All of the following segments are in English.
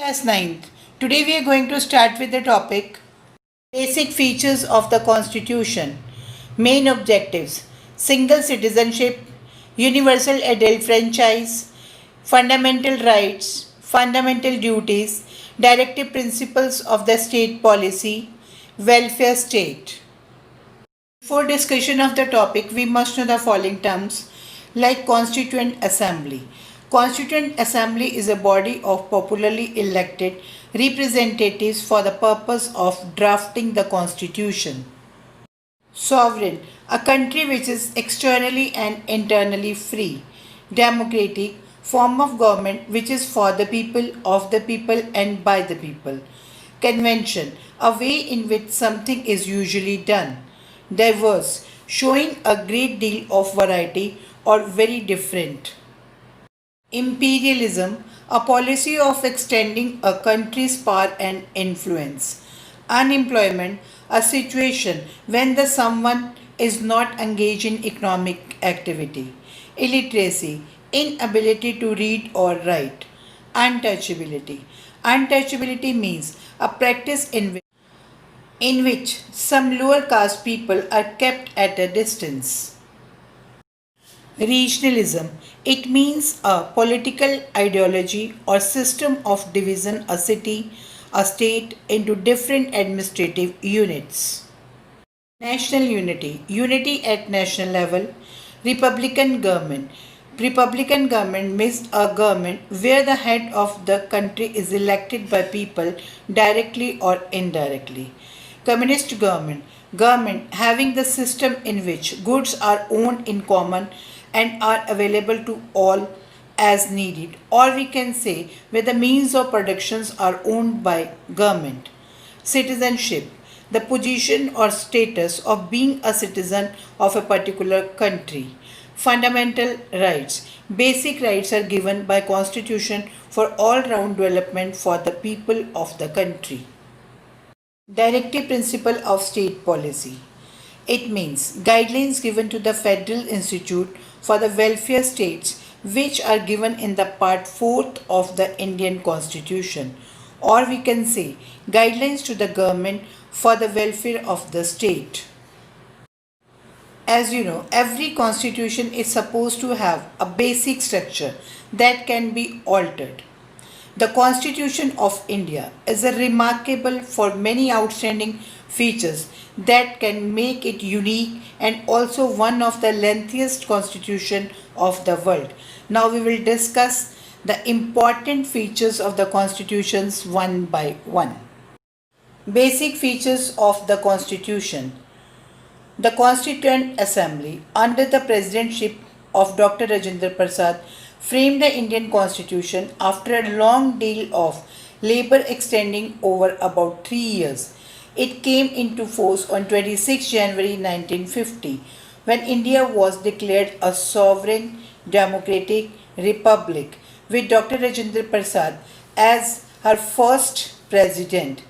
Class 9th. Today we are going to start with the topic Basic Features of the Constitution. Main Objectives: Single Citizenship, Universal Adult Franchise, Fundamental Rights, Fundamental Duties, Directive Principles of the State Policy, Welfare State. For discussion of the topic, we must know the following terms like Constituent Assembly. Constituent Assembly is a body of popularly elected representatives for the purpose of drafting the Constitution. Sovereign, a country which is externally and internally free. Democratic, form of government which is for the people, of the people, and by the people. Convention, a way in which something is usually done. Diverse, showing a great deal of variety or very different. Imperialism, a policy of extending a country's power and influence. Unemployment, a situation when the someone is not engaged in economic activity. Illiteracy, inability to read or write. Untouchability. Untouchability means a practice in which some lower caste people are kept at a distance. Regionalism. It means a political ideology or system of division a city, a state into different administrative units. National unity. Unity at national level. Republican government. Republican government means a government where the head of the country is elected by people directly or indirectly. Communist government. Government having the system in which goods are owned in common and are available to all as needed, or we can say where the means of productions are owned by government. Citizenship, the position or status of being a citizen of a particular country. Fundamental rights, basic rights are given by constitution for all round development for the people of the country. Directive principle of state policy. It means guidelines given to the Federal Institute for the Welfare States, which are given in the Part 4th of the Indian Constitution, or we can say guidelines to the government for the welfare of the state. As you know, every constitution is supposed to have a basic structure that can be altered. The Constitution of India is a remarkable for many outstanding features that can make it unique and also one of the lengthiest constitution of the world. Now we will discuss the important features of the constitutions one by one. Basic features of the constitution. The Constituent Assembly, under the presidency of Dr. Rajendra Prasad, framed the Indian Constitution after a long deal of labor extending over about 3 years. It came into force on 26 January 1950 when India was declared a sovereign democratic republic with Dr. Rajendra Prasad as her first president.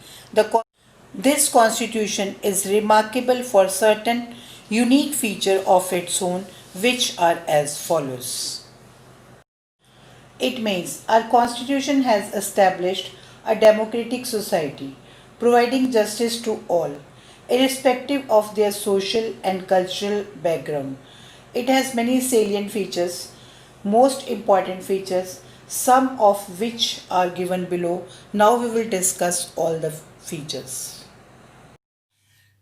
This constitution is remarkable for certain unique features of its own, which are as follows. It means our constitution has established a democratic society, providing justice to all, irrespective of their social and cultural background. It has many salient features, most important features, some of which are given below. Now we will discuss all the features.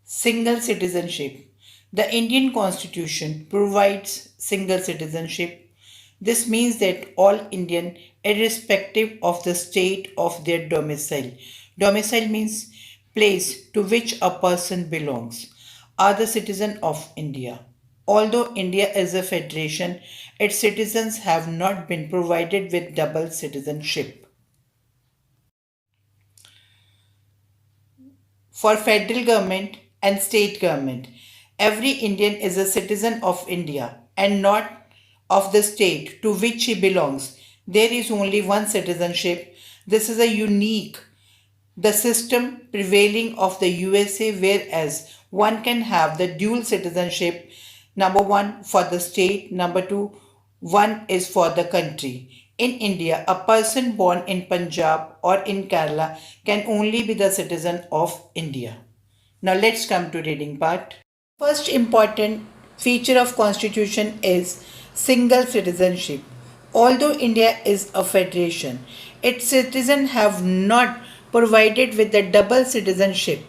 Single citizenship. The Indian Constitution provides single citizenship. This means that all Indian, irrespective of the state of their domicile, domicile means place to which a person belongs, are the citizen of India. Although India is a federation, its citizens have not been provided with double citizenship. For federal government and state government, every Indian is a citizen of India and not of the state to which he belongs. There is only one citizenship. This is a unique, the system prevailing of the USA, whereas one can have the dual citizenship, number one for the state, number two, one is for the country. In India, a person born in Punjab or in Kerala can only be the citizen of India. Now let's come to reading part. First important feature of constitution is single citizenship. Although India is a federation, its citizens have not provided with the double citizenship,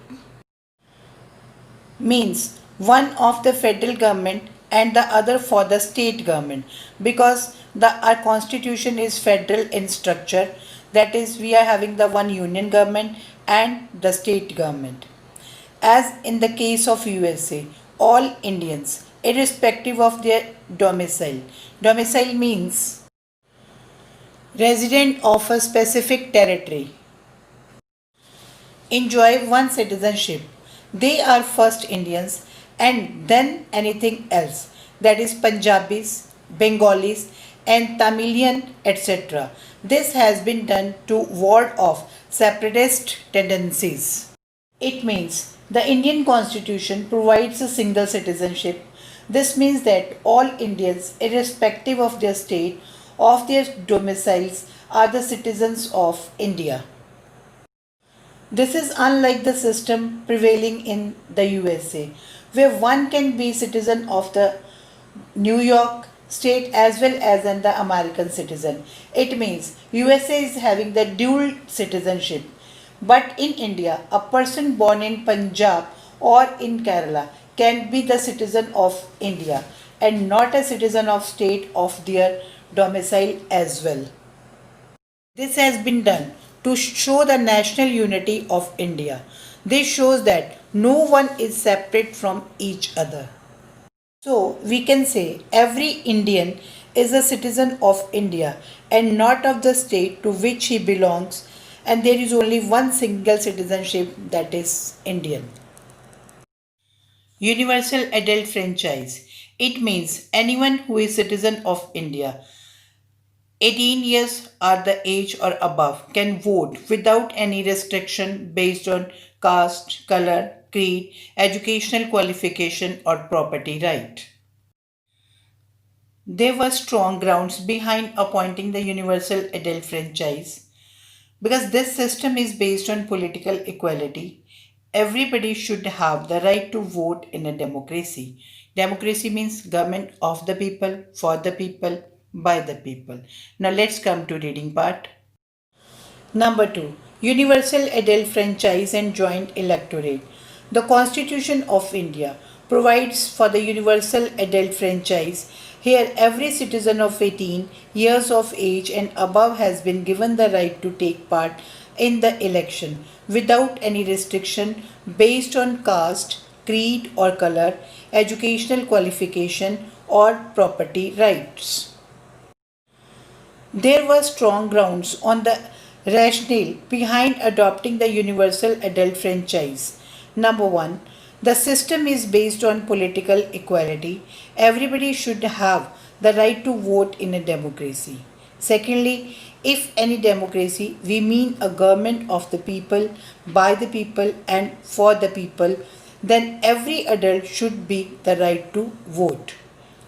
means one of the federal government and the other for the state government, because our constitution is federal in structure, that is we are having the one union government and the state government. As in the case of USA, all Indians, irrespective of their domicile means resident of a specific territory, enjoy one citizenship. They are first Indians and then anything else, that is Punjabis, Bengalis, and Tamilian, etc. This has been done to ward off separatist tendencies. It means the Indian constitution provides a single citizenship. This means that all Indians, irrespective of their state, of their domiciles, are the citizens of India. This is unlike the system prevailing in the USA, where one can be citizen of the New York state as well as an the American citizen. It means USA is having the dual citizenship. But in India, a person born in Punjab or in Kerala can be the citizen of India and not a citizen of state of their domicile as well. This has been done to show the national unity of India. This shows that no one is separate from each other. So we can say every Indian is a citizen of India and not of the state to which he belongs, and there is only one single citizenship, that is Indian. Universal adult franchise. It means anyone who is citizen of India, 18 years or the age or above, can vote without any restriction based on caste, color, creed, educational qualification, or property right. There were strong grounds behind appointing the universal adult franchise because this system is based on political equality. Everybody should have the right to vote in a democracy. Democracy means government of the people, for the people, by the people. Now let's come to reading part. Number 2. Universal adult franchise and joint electorate. The Constitution of India provides for the universal adult franchise. Here, every citizen of 18 years of age and above has been given the right to take part in the election without any restriction based on caste, creed, or color, educational qualification, or property rights. There were strong grounds on the rationale behind adopting the universal adult franchise. Number 1, the system is based on political equality. Everybody should have the right to vote in a democracy. Secondly, if any democracy, we mean a government of the people, by the people, and for the people, then every adult should be the right to vote.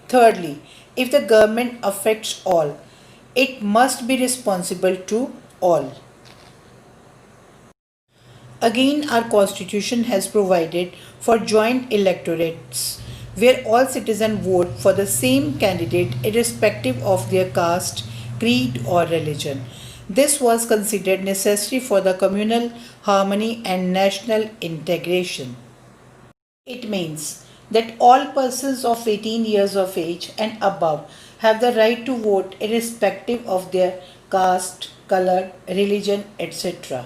Thirdly, if the government affects all, it must be responsible to all. Again, our constitution has provided for joint electorates where all citizens vote for the same candidate irrespective of their caste, creed, or religion. This was considered necessary for the communal harmony and national integration. It means that all persons of 18 years of age and above have the right to vote irrespective of their caste, color, religion, etc.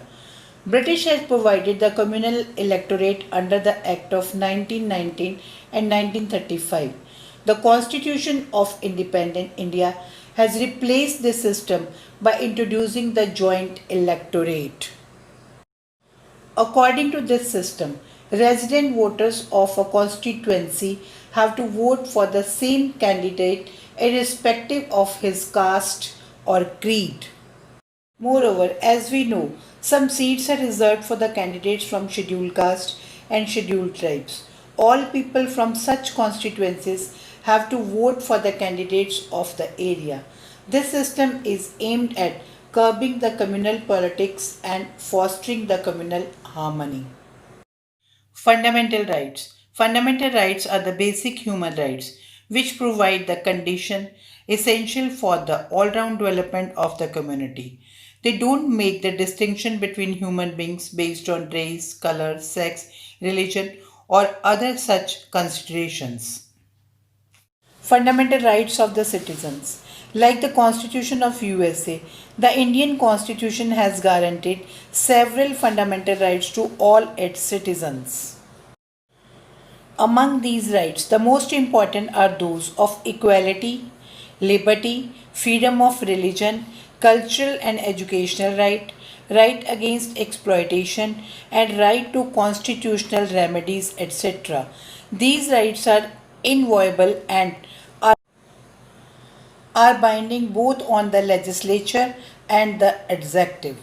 British has provided the communal electorate under the Act of 1919 and 1935. The Constitution of Independent India has replaced this system by introducing the joint electorate. According to this system, resident voters of a constituency have to vote for the same candidate irrespective of his caste or creed. Moreover, as we know, some seats are reserved for the candidates from scheduled caste and scheduled tribes. All people from such constituencies have to vote for the candidates of the area. This system is aimed at curbing the communal politics and fostering the communal harmony. Fundamental rights. Fundamental rights are the basic human rights which provide the condition essential for the all round development of the community. They don't make the distinction between human beings based on race, color, sex, religion, or other such considerations. Fundamental rights of the citizens. Like the Constitution of USA, the Indian Constitution has guaranteed several fundamental rights to all its citizens. Among these rights, the most important are those of equality, liberty, freedom of religion, cultural and educational right, right against exploitation, and right to constitutional remedies, etc. These rights are inviolable and are binding both on the legislature and the executive.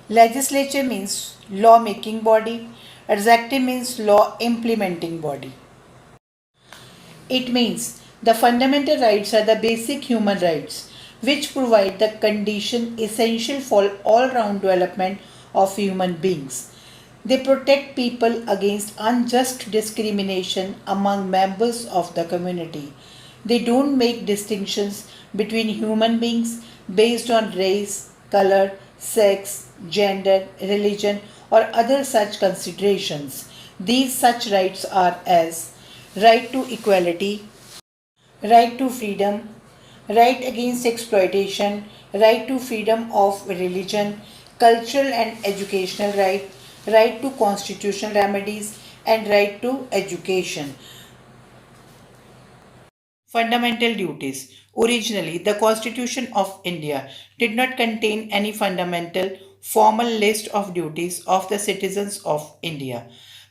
Legislature means law making body, executive means law implementing body. It means the fundamental rights are the basic human rights which provide the condition essential for all round development of human beings. They protect people against unjust discrimination among members of the community. They don't make distinctions between human beings based on race, color, sex, gender, religion, or other such considerations. These such rights are as right to equality, right to freedom, right against exploitation, right to freedom of religion, cultural and educational right, right to constitutional remedies, and right to education. Fundamental duties. Originally, the Constitution of India did not contain any fundamental formal list of duties of the citizens of India.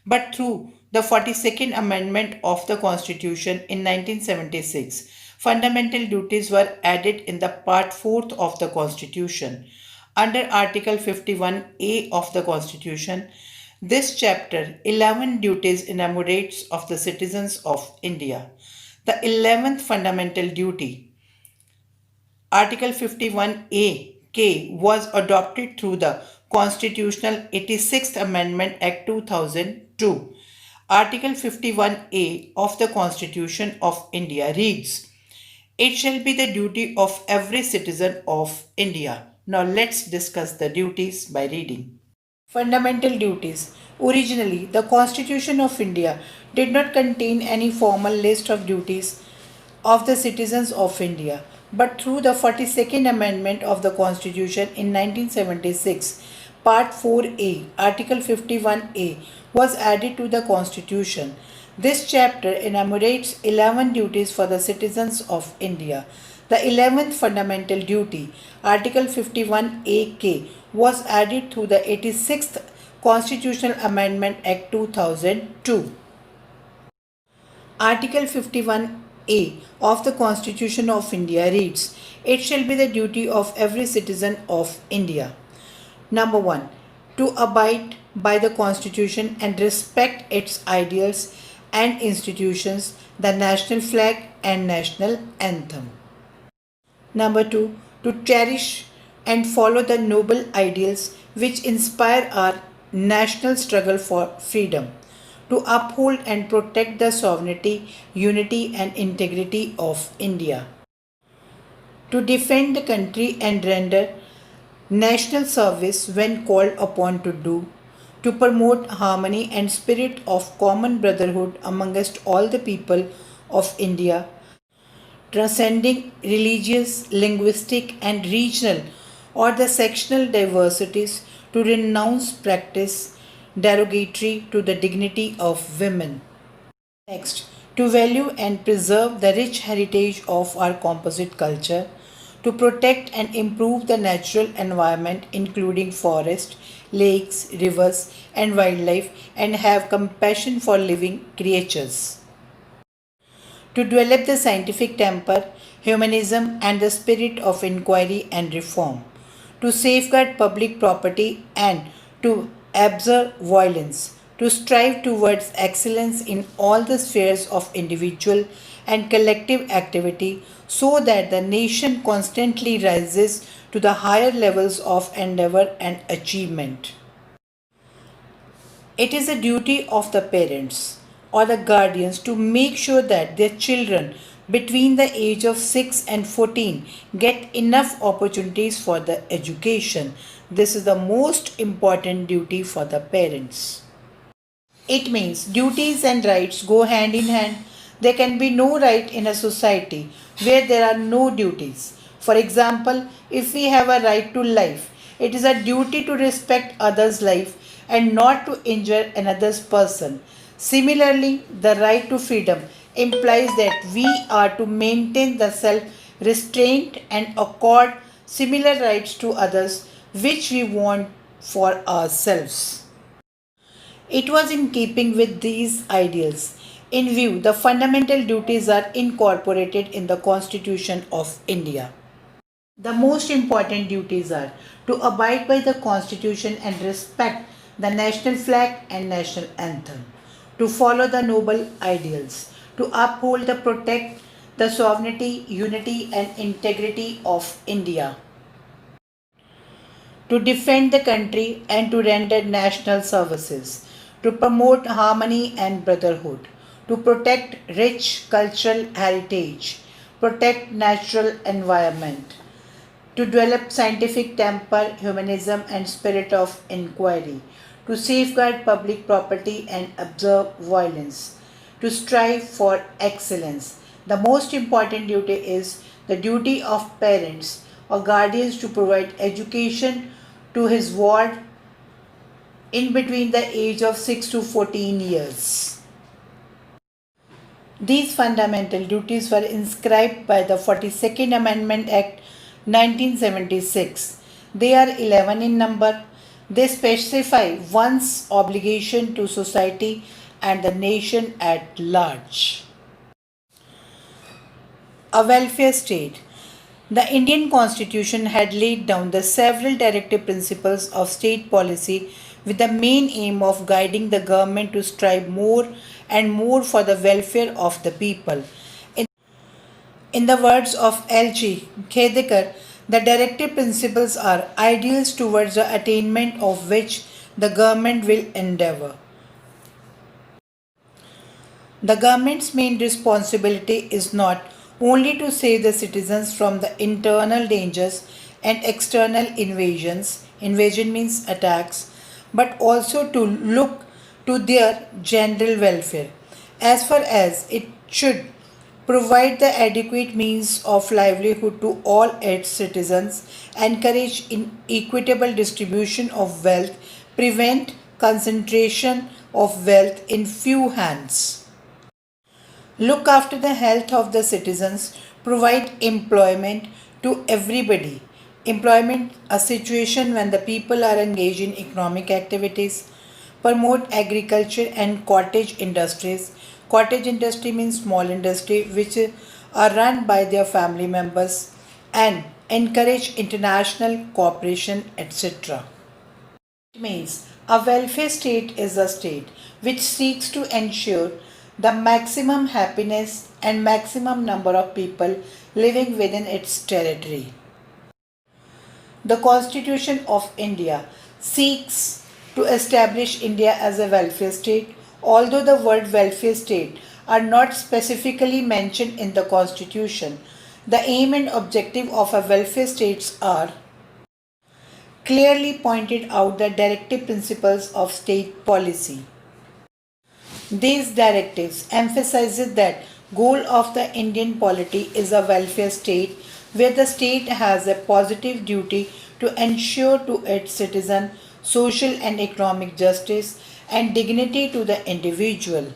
But through the 42nd Amendment of the Constitution in 1976, fundamental duties were added in the Part 4th of the Constitution. Under Article 51A of the Constitution, this chapter 11 duties enumerates of the citizens of India. The 11th fundamental duty, Article 51A K, was adopted through the Constitutional 86th Amendment Act 2002. Article 51A of the Constitution of India reads, it shall be the duty of every citizen of India. Now let's discuss the duties by reading. Fundamental duties. Originally, the Constitution of India did not contain any formal list of duties of the citizens of India, but through the 42nd Amendment of the Constitution in 1976, Part 4A, Article 51A, was added to the Constitution. This chapter enumerates 11 duties for the citizens of India. The 11th fundamental duty, Article 51AK, was added through the 86th Constitutional Amendment Act 2002. Article 51A of the Constitution of India reads, it shall be the duty of every citizen of India. Number 1. To abide by the Constitution and respect its ideals and institutions, the national flag and national anthem. Number 2. To cherish and follow the noble ideals which inspire our national struggle for freedom. To uphold and protect the sovereignty, unity, and integrity of India. To defend the country and render national service when called upon to do. To promote harmony and spirit of common brotherhood amongst all the people of India, transcending religious, linguistic, and regional or the sectional diversities, to renounce practice derogatory to the dignity of women. Next, to value and preserve the rich heritage of our composite culture, to protect and improve the natural environment, including forest, lakes, rivers, and wildlife, and have compassion for living creatures. To develop the scientific temper, humanism, and the spirit of inquiry and reform, to safeguard public property and to abjure violence, to strive towards excellence in all the spheres of individual and collective activity so that the nation constantly rises to the higher levels of endeavor and achievement. It is a duty of the parents or the guardians to make sure that their children between the age of 6 and 14 get enough opportunities for the education. This is the most important duty for the parents. It means duties and rights go hand in hand. There can be no right in a society where there are no duties. For example, if we have a right to life, it is a duty to respect others' life and not to injure another's person. Similarly, the right to freedom implies that we are to maintain the self restraint and accord similar rights to others which we want for ourselves. It was in keeping with these ideals. In view, the fundamental duties are incorporated in the Constitution of India. The most important duties are to abide by the Constitution and respect the national flag and national anthem, to follow the noble ideals, to uphold and protect the sovereignty, unity, and integrity of India, to defend the country and to render national services, to promote harmony and brotherhood, to protect rich cultural heritage, protect natural environment, to develop scientific temper, humanism, and spirit of inquiry, to safeguard public property and observe violence, to strive for excellence. The most important duty is the duty of parents or guardians to provide education to his ward in between the age of 6 to 14 years. These fundamental duties were inscribed by the 42nd Amendment Act 1976. They are 11 in number. They specify one's obligation to society and the nation at large. A welfare state. The Indian Constitution had laid down the several directive principles of state policy with the main aim of guiding the government to strive more and more for the welfare of the people. In the words of L.G. Khedekar, the directive principles are ideals towards the attainment of which the government will endeavor. The government's main responsibility is not only to save the citizens from the internal dangers and external invasion means attacks, but also to look to their general welfare. As far as it should provide the adequate means of livelihood to all its citizens, encourage equitable distribution of wealth, prevent concentration of wealth in few hands, look after the health of the citizens, provide employment to everybody. Employment, a situation when the people are engaged in economic activities, promote agriculture and cottage industries. Cottage industry means small industry which are run by their family members, and encourage international cooperation, etc. It means a welfare state is a state which seeks to ensure the maximum happiness and maximum number of people living within its territory. The Constitution of India seeks to establish India as a welfare state, although the word welfare state are not specifically mentioned in the Constitution. The aim and objective of a welfare state are clearly pointed out the directive principles of state policy. These directives emphasizes that goal of the Indian polity is a welfare state where the state has a positive duty to ensure to its citizen social and economic justice and dignity to the individual.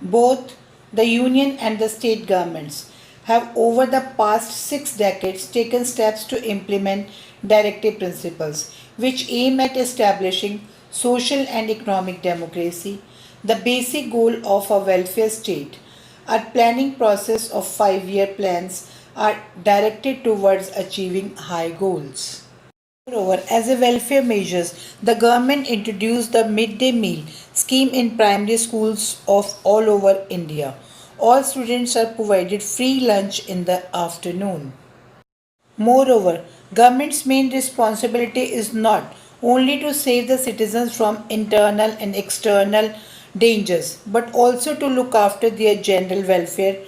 Both the union and the state governments have over the past 6 decades taken steps to implement directive principles which aim at establishing social and economic democracy. The basic goal of a welfare state. Our planning process of 5-year plans are directed towards achieving high goals. Moreover, as a welfare measures, the government introduced the midday meal scheme in primary schools of all over India. All students are provided free lunch in the afternoon. Moreover, government's main responsibility is not only to save the citizens from internal and external dangers, but also to look after their general welfare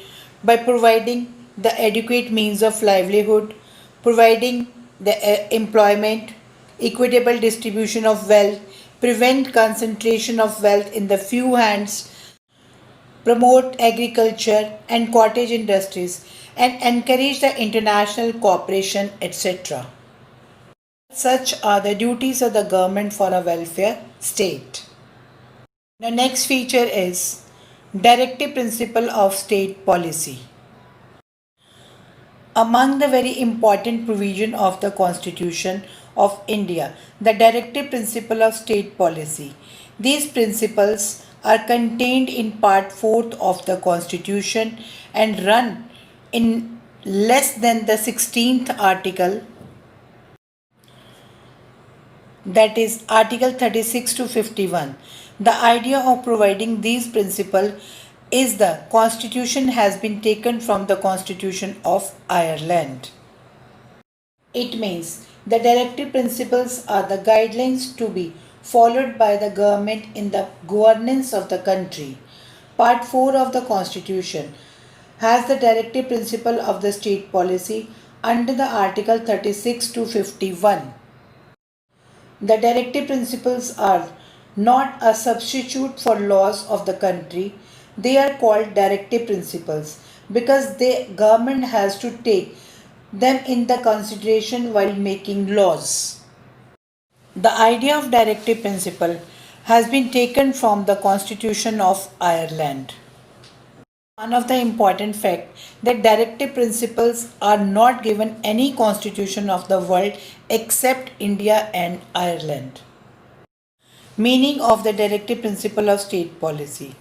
by providing the adequate means of livelihood, providing the employment, equitable distribution of wealth, prevent concentration of wealth in the few hands, promote agriculture and cottage industries, and encourage the international cooperation, etc. Such are the duties of the government for a welfare state. The next feature is directive principle of state policy. Among the very important provision of the Constitution of India, the directive principle of state policy. These principles are contained in part 4th of the Constitution and run in less than the 16th article, that is article 36 to 51. The idea of providing these principles is the constitution has been taken from the Constitution of Ireland. It means the directive principles are the guidelines to be followed by the government in the governance of the country. Part 4 of the Constitution has the directive principle of the state policy under the article 36 to 51. The directive principles are not a substitute for laws of the country. They are called directive principles because the government has to take them in the consideration while making laws. The idea of directive principle has been taken from the Constitution of Ireland. One of the important facts that directive principles are not given any constitution of the world except India and Ireland. Meaning of the directive principle of state policy.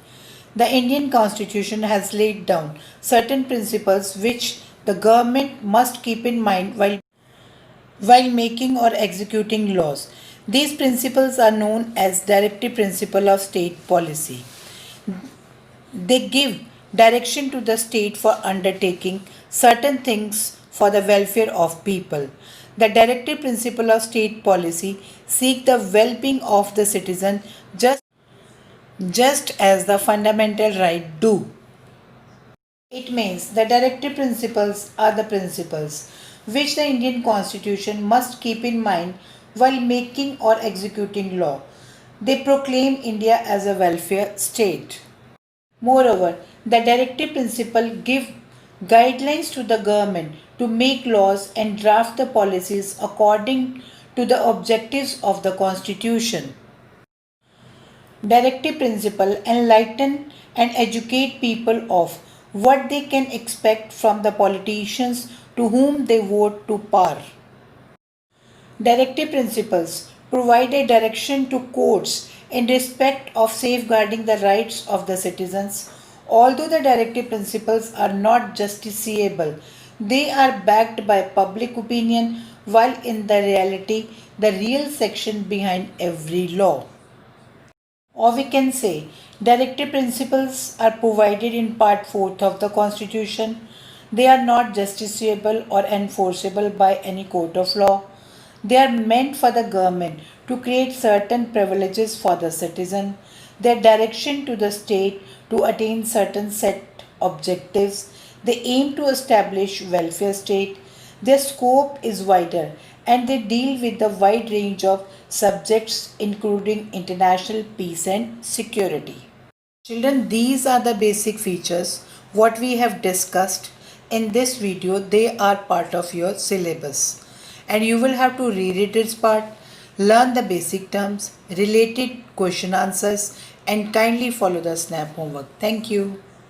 The Indian Constitution has laid down certain principles which the government must keep in mind while making or executing laws. These principles are known as directive principle of state policy. They give direction to the state for undertaking certain things for the welfare of people. The directive principle of state policy seek the well-being of the citizen just as the fundamental right do. It means the directive principles are the principles which the Indian Constitution must keep in mind while making or executing law. They proclaim India as a welfare state. Moreover, the directive principle give guidelines to the government to make laws and draft the policies according to the objectives of the Constitution. Directive principle enlighten and educate people of what they can expect from the politicians to whom they vote to power. Directive principles provide a direction to courts in respect of safeguarding the rights of the citizens. Although the directive principles are not justiciable, they are backed by public opinion, while in the reality, the real section behind every law. Or we can say, directive principles are provided in Part 4th of the Constitution. They are not justiciable or enforceable by any court of law. They are meant for the government to create certain privileges for the citizen, their direction to the state to attain certain set objectives. They aim to establish welfare state. Their scope is wider and they deal with the wide range of subjects including international peace and security. Children, these are the basic features what we have discussed in this video. They are part of your syllabus and you will have to reread this part, learn the basic terms, related question answers and kindly follow the SNAP homework. Thank you.